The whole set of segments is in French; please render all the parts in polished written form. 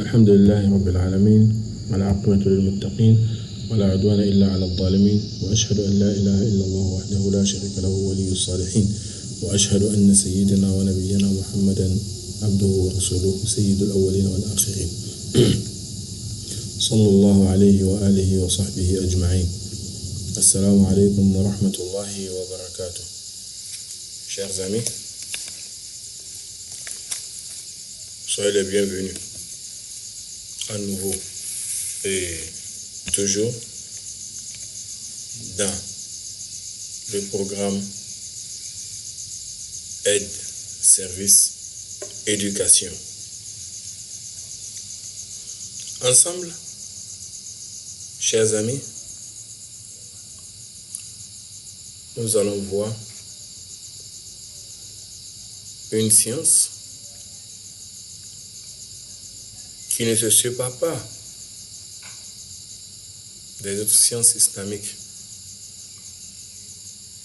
الحمد لله رب العالمين والعاقبة للمتقين ولا عدوان إلا على الظالمين وأشهد أن لا إله إلا الله وحده لا شريك له ولي الصالحين وأشهد أن سيدنا ونبينا محمدا عبده ورسوله سيد الأولين والآخرين صلى الله عليه وآله وصحبه أجمعين. السلام عليكم ورحمة الله وبركاته. Chers amis, soyez les bienvenus à nouveau et toujours dans le programme Aide, Service, Éducation. Ensemble, chers amis, nous allons voir une science qui ne se sépare pas des autres sciences islamiques,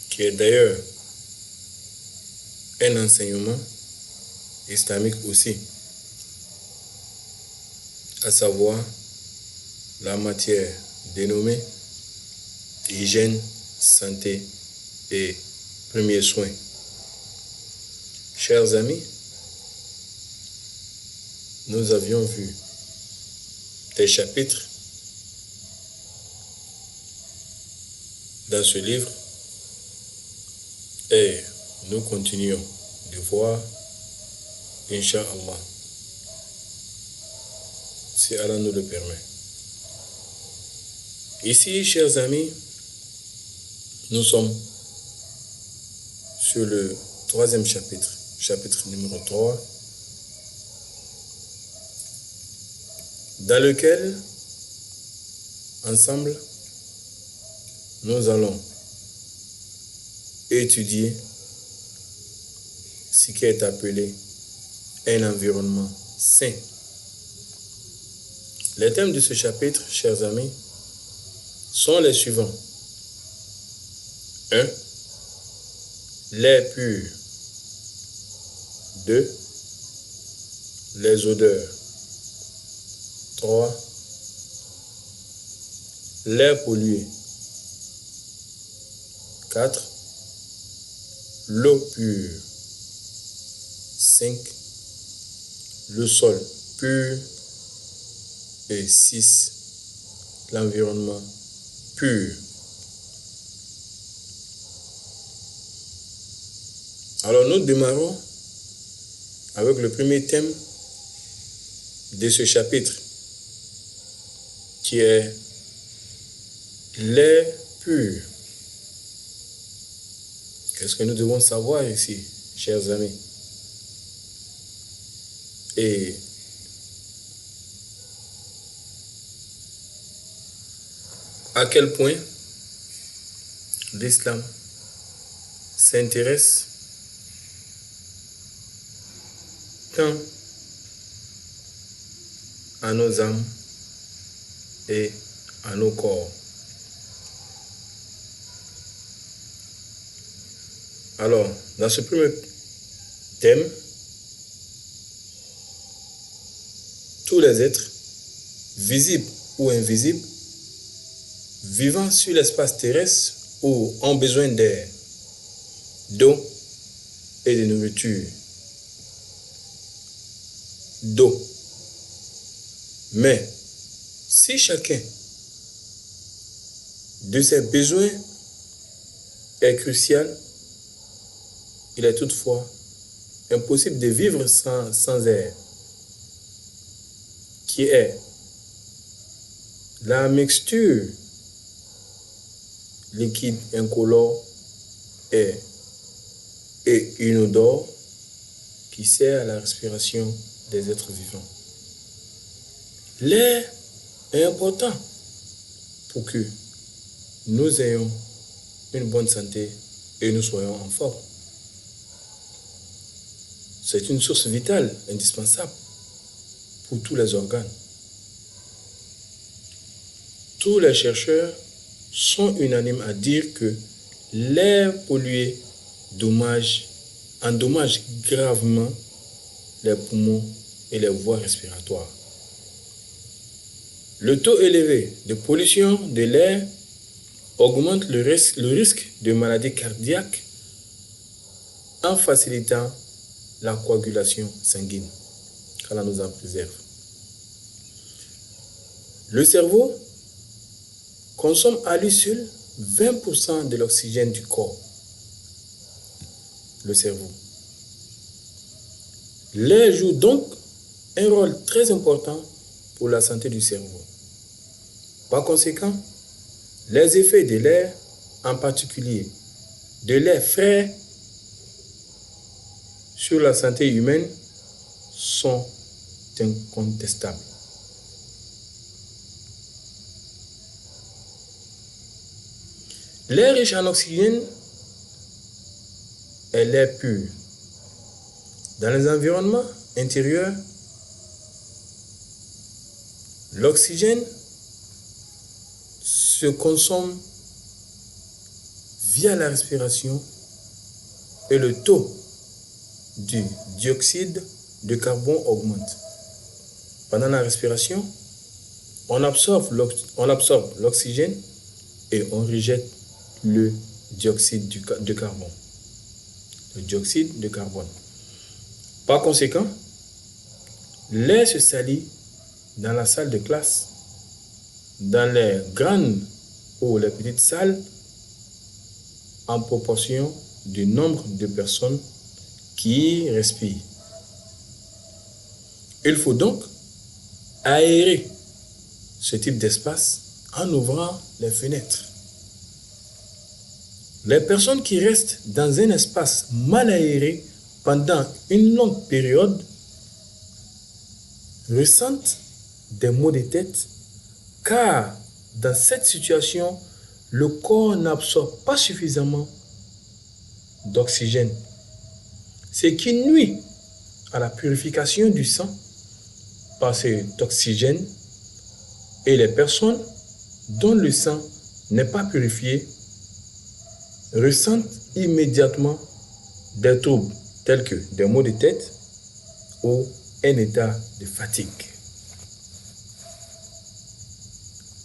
qui est d'ailleurs un enseignement islamique aussi, à savoir la matière dénommée hygiène, santé et premiers soins. Chers amis, nous avions vu des chapitres dans ce livre et nous continuons de voir, Inch'Allah, si Allah nous le permet. Ici, chers amis, nous sommes sur le troisième chapitre, chapitre numéro 3, dans lequel, ensemble, nous allons étudier ce qui est appelé un environnement sain. Les thèmes de ce chapitre, chers amis, sont les suivants. 1. L'air pur. 2. Les odeurs. 3. L'air pollué. 4. L'eau pure. 5. Le sol pur. Et 6. L'environnement pur. Alors nous démarrons avec le premier thème de ce chapitre, qui est l'air pur. Qu'est-ce que nous devons savoir ici, chers amis? Et à quel point l'islam s'intéresse tant à nos âmes et à nos corps. Alors, dans ce premier thème, tous les êtres, visibles ou invisibles, vivant sur l'espace terrestre ou ont besoin d'air, d'eau et de nourriture. D'eau. Mais si chacun de ces besoins est crucial, il est toutefois impossible de vivre sans air, qui est la mixture liquide incolore et inodore qui sert à la respiration des êtres vivants. L'air est important pour que nous ayons une bonne santé et nous soyons en forme. C'est une source vitale, indispensable pour tous les organes. Tous les chercheurs sont unanimes à dire que l'air pollué endommage gravement les poumons et les voies respiratoires. Le taux élevé de pollution de l'air augmente le risque de maladies cardiaques en facilitant la coagulation sanguine. qu'Allah nous en préserve. Le cerveau consomme à lui seul 20% de l'oxygène du corps. Le cerveau. L'air joue donc un rôle très important pour la santé du cerveau. Par conséquent, les effets de l'air, en particulier de l'air frais, sur la santé humaine sont incontestables. L'air riche en oxygène est l'air pur. Dans les environnements intérieurs, l'oxygène se consomme via la respiration et le taux du dioxyde de carbone augmente. Pendant la respiration, on absorbe l'oxygène et on rejette le dioxyde de carbone. Le dioxyde de carbone. Par conséquent, l'air se salit dans la salle de classe, dans les grandes ou les petites salles, en proportion du nombre de personnes qui respirent. Il faut donc aérer ce type d'espace en ouvrant les fenêtres. Les personnes qui restent dans un espace mal aéré pendant une longue période ressentent des maux de tête car dans cette situation, le corps n'absorbe pas suffisamment d'oxygène, ce qui nuit à la purification du sang par cet oxygène et les personnes dont le sang n'est pas purifié ressentent immédiatement des troubles tels que des maux de tête ou un état de fatigue.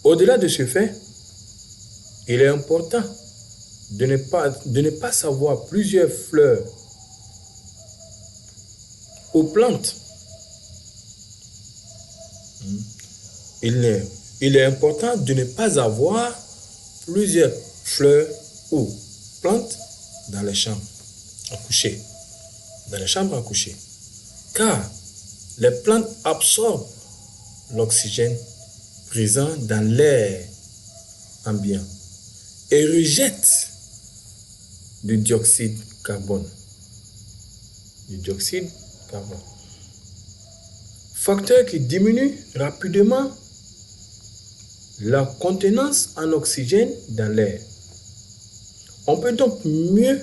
Au-delà de ce fait, il est important de ne pas savoir plusieurs fleurs ou plantes. Il est important de ne pas avoir plusieurs fleurs ou plantes dans les chambres à coucher. Car les plantes absorbent l'oxygène présent dans l'air ambiant et rejettent du dioxyde de carbone. Facteur qui diminue rapidement la contenance en oxygène dans l'air. On peut donc mieux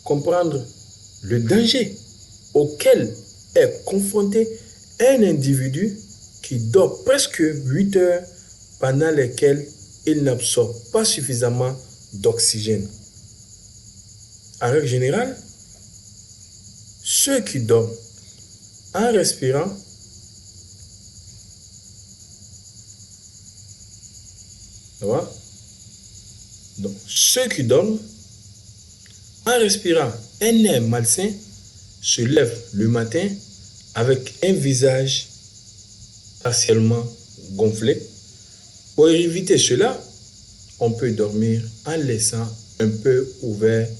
comprendre le danger auquel est confronté un individu qui dort presque 8 heures pendant lesquelles il n'absorbe pas suffisamment d'oxygène. En règle générale, ceux qui dorment en respirant un air malsain se lèvent le matin avec un visage partiellement gonflé. Pour éviter cela, on peut dormir en laissant un peu ouverte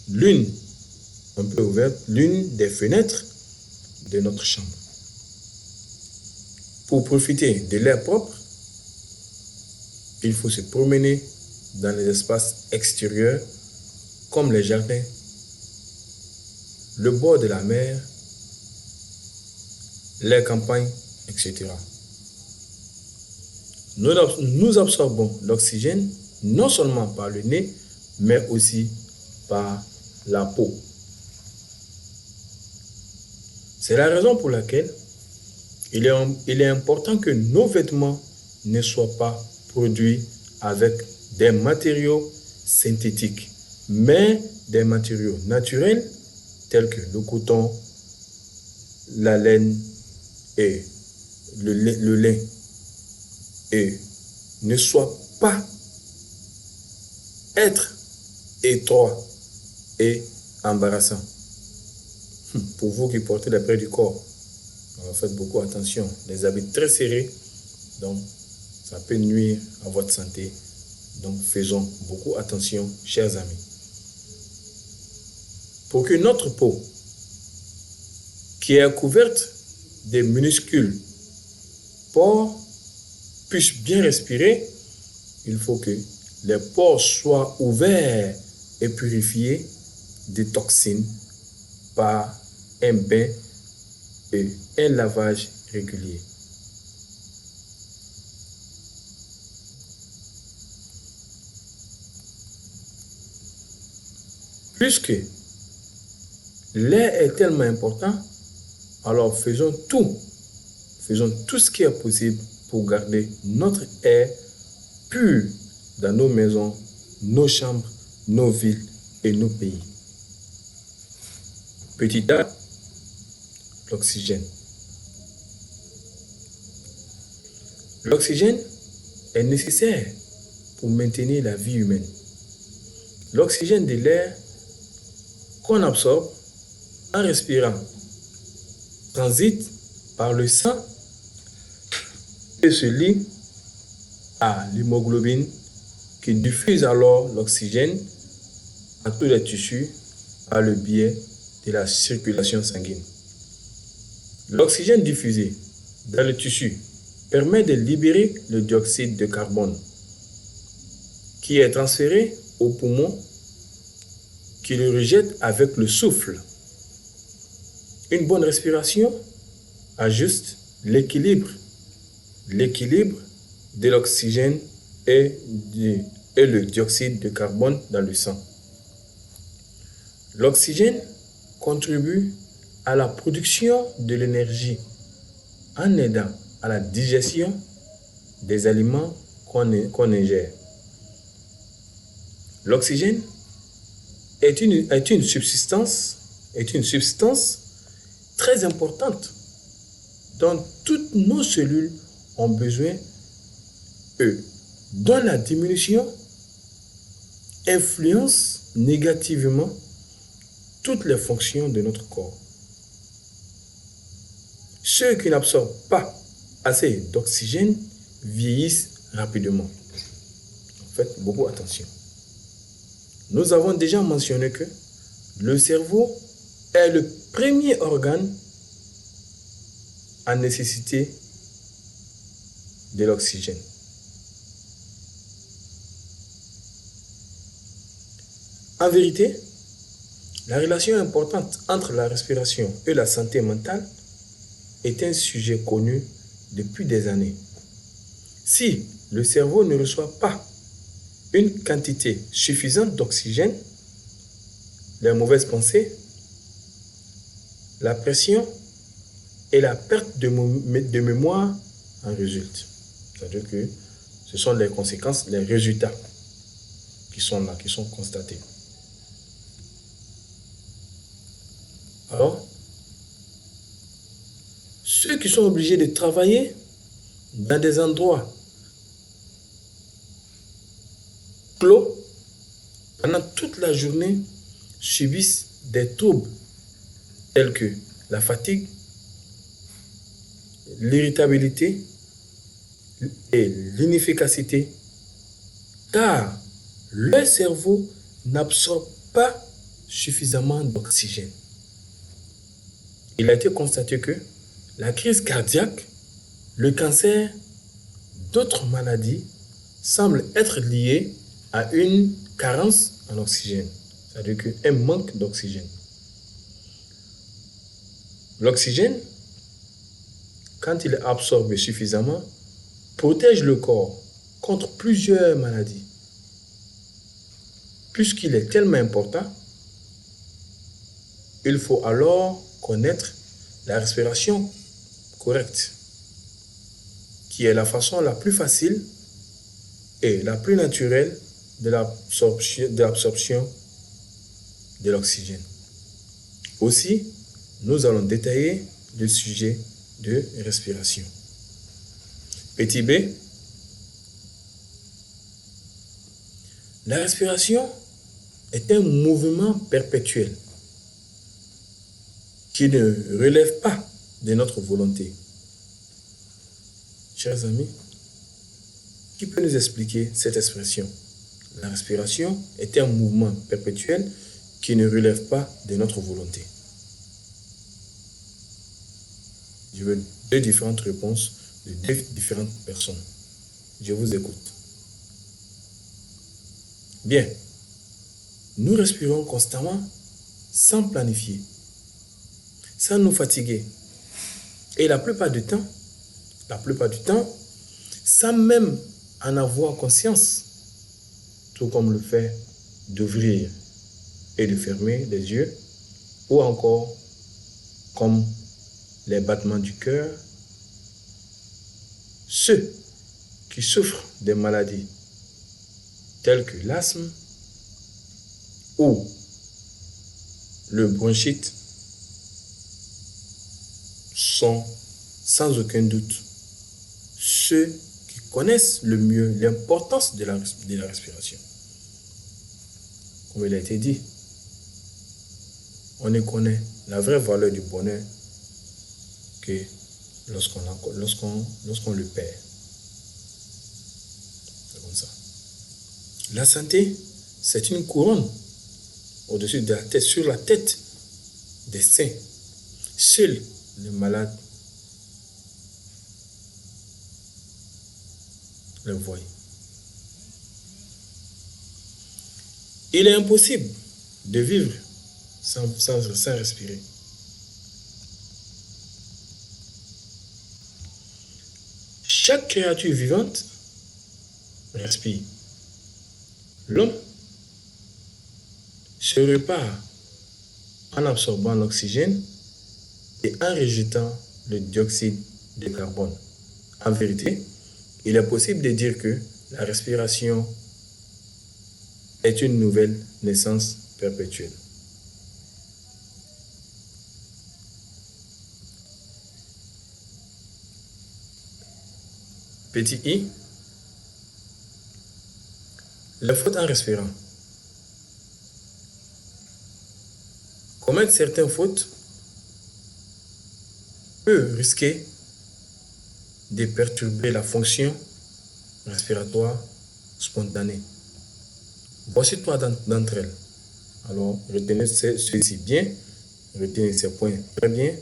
l'une des fenêtres de notre chambre. Pour profiter de l'air propre, il faut se promener dans les espaces extérieurs comme les jardins, le bord de la mer, les campagnes, etc. Nous absorbons l'oxygène non seulement par le nez, mais aussi par la peau. C'est la raison pour laquelle il est important que nos vêtements ne soient pas produits avec des matériaux synthétiques, mais des matériaux naturels tels que le coton, la laine et le lin. et ne soit pas être étroit et embarrassant. Pour vous qui portez les près du corps, alors faites beaucoup attention. Les habits très serrés, donc ça peut nuire à votre santé. Donc faisons beaucoup attention, chers amis. Pour que notre peau, qui est couverte des minuscules pores, puisse bien respirer, il faut que les pores soient ouverts et purifiés des toxines par un bain et un lavage régulier. Puisque l'air est tellement important, alors faisons tout ce qui est possible pour garder notre air pur dans nos maisons, nos chambres, nos villes et nos pays. Petit A, l'oxygène. L'oxygène est nécessaire pour maintenir la vie humaine. L'oxygène de l'air qu'on absorbe en respirant transite par le sang et se lie à l'hémoglobine qui diffuse alors l'oxygène à tous les tissus par le biais de la circulation sanguine. L'oxygène diffusé dans le tissu permet de libérer le dioxyde de carbone qui est transféré aux poumons qui le rejettent avec le souffle. Une bonne respiration ajuste l'équilibre de l'oxygène et le dioxyde de carbone dans le sang. L'oxygène contribue à la production de l'énergie en aidant à la digestion des aliments qu'on ingère. L'oxygène est une substance très importante dont toutes nos cellules ont besoin et dont la diminution influence négativement toutes les fonctions de notre corps. Ceux qui n'absorbent pas assez d'oxygène vieillissent rapidement. Faites beaucoup attention. Nous avons déjà mentionné que le cerveau est le premier organe à nécessiter de l'oxygène. En vérité, la relation importante entre la respiration et la santé mentale est un sujet connu depuis des années. Si le cerveau ne reçoit pas une quantité suffisante d'oxygène, les mauvaises pensées, la pression et la perte de mémoire en résultent. C'est-à-dire que ce sont les conséquences, les résultats qui sont là, qui sont constatés. Alors, ceux qui sont obligés de travailler dans des endroits clos pendant toute la journée subissent des troubles tels que la fatigue, l'irritabilité et l'inefficacité, car le cerveau n'absorbe pas suffisamment d'oxygène. Il a été constaté que la crise cardiaque, le cancer, d'autres maladies semblent être liées à une carence en oxygène, c'est-à-dire un manque d'oxygène. L'oxygène, quand il est absorbé suffisamment, protège le corps contre plusieurs maladies. Puisqu'il est tellement important, il faut alors connaître la respiration correcte, qui est la façon la plus facile et la plus naturelle de l'absorption de l'oxygène. Aussi, nous allons détailler le sujet de respiration. Petit b, La respiration est un mouvement perpétuel qui ne relève pas de notre volonté. Chers amis, qui peut nous expliquer cette expression? La respiration est un mouvement perpétuel qui ne relève pas de notre volonté. Je veux deux différentes réponses de deux différentes personnes. Je vous écoute. Bien. Nous respirons constamment sans planifier, sans nous fatiguer. Et la plupart du temps, sans même en avoir conscience, tout comme le fait d'ouvrir et de fermer les yeux, ou encore comme les battements du cœur. Ceux qui souffrent des maladies telles que l'asthme ou le bronchite sont sans aucun doute ceux qui connaissent le mieux l'importance de la respiration. Comme il a été dit, on ne connaît la vraie valeur du bonheur que lorsqu'on le perd. C'est comme ça. La santé, c'est une couronne au-dessus de la tête, sur la tête des saints. Seuls les malades le voient. Il est impossible de vivre sans respirer. Chaque créature vivante respire. L'homme se répare en absorbant l'oxygène et en rejetant le dioxyde de carbone. En vérité, il est possible de dire que la respiration est une nouvelle naissance perpétuelle. Petit i, la faute en respirant. Commettre certaines fautes peut risquer de perturber la fonction respiratoire spontanée. Voici trois d'entre elles. Alors, retenez ceci bien, retenez ces points très bien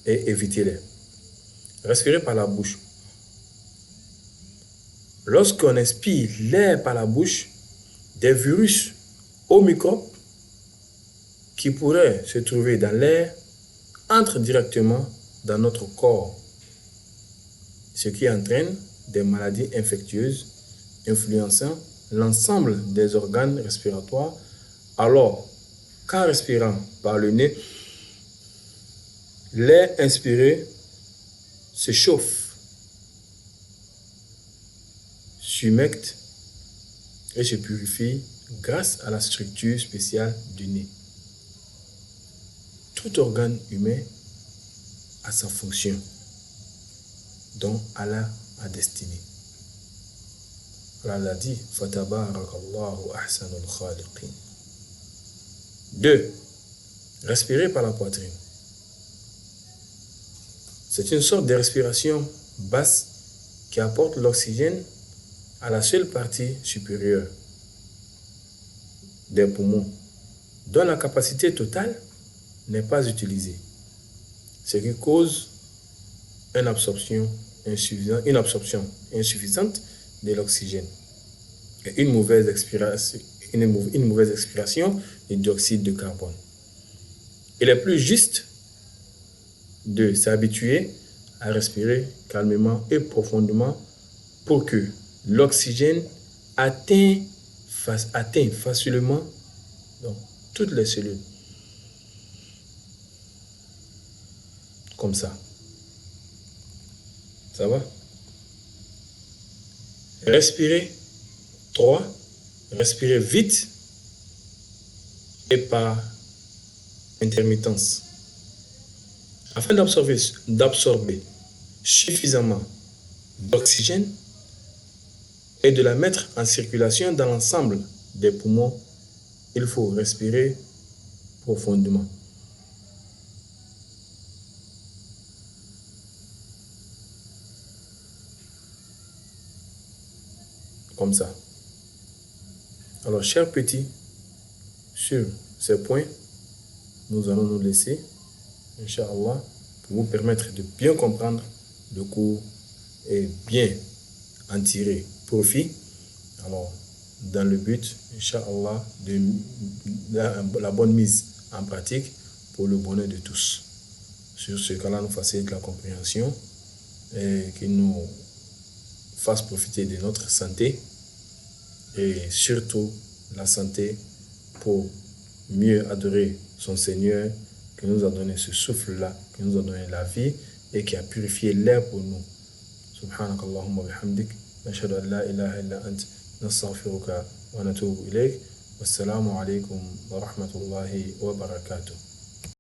et évitez-les. Respirer par la bouche. Lorsqu'on inspire l'air par la bouche, des virus ou microbes qui pourraient se trouver dans l'air entrent directement dans notre corps, ce qui entraîne des maladies infectieuses influençant l'ensemble des organes respiratoires, alors qu'en respirant par le nez, l'air inspiré se chauffe, s'humecte et se purifie grâce à la structure spéciale du nez. Tout organe humain a sa fonction dont Allah a destiné. Allah l'a dit, Fatabarakallahu ahsanul khaliqin. 2. Respirer par la poitrine. C'est une sorte de respiration basse qui apporte l'oxygène à la seule partie supérieure des poumons, dont la capacité totale n'est pas utilisée, ce qui cause une absorption insuffisante de l'oxygène et une mauvaise expiration du dioxyde de carbone. Il est plus juste de s'habituer à respirer calmement et profondément pour que l'oxygène atteigne facilement toutes les cellules. Comme ça. Ça va? Respirez. 3. Respirez vite et par intermittence. Afin d'absorber suffisamment d'oxygène et de la mettre en circulation dans l'ensemble des poumons, il faut respirer profondément. Comme ça. Alors, chers petits, sur ces points, nous allons nous laisser, Inch'Allah, pour vous permettre de bien comprendre le cours et bien en tirer profit. Alors, dans le but, Inch'Allah, de la bonne mise en pratique pour le bonheur de tous. Sur ce qu'Allah nous facilite la compréhension et qu'il nous fasse profiter de notre santé et surtout la santé pour mieux adorer son Seigneur qui nous a donné ce souffle-là, qui nous a donné la vie et qui a purifié l'air pour nous. سبحانك اللهم وبحمدك نشهد أن لا إله إلا أنت نستغفرك ونتوب إليك والسلام عليكم ورحمة الله وبركاته.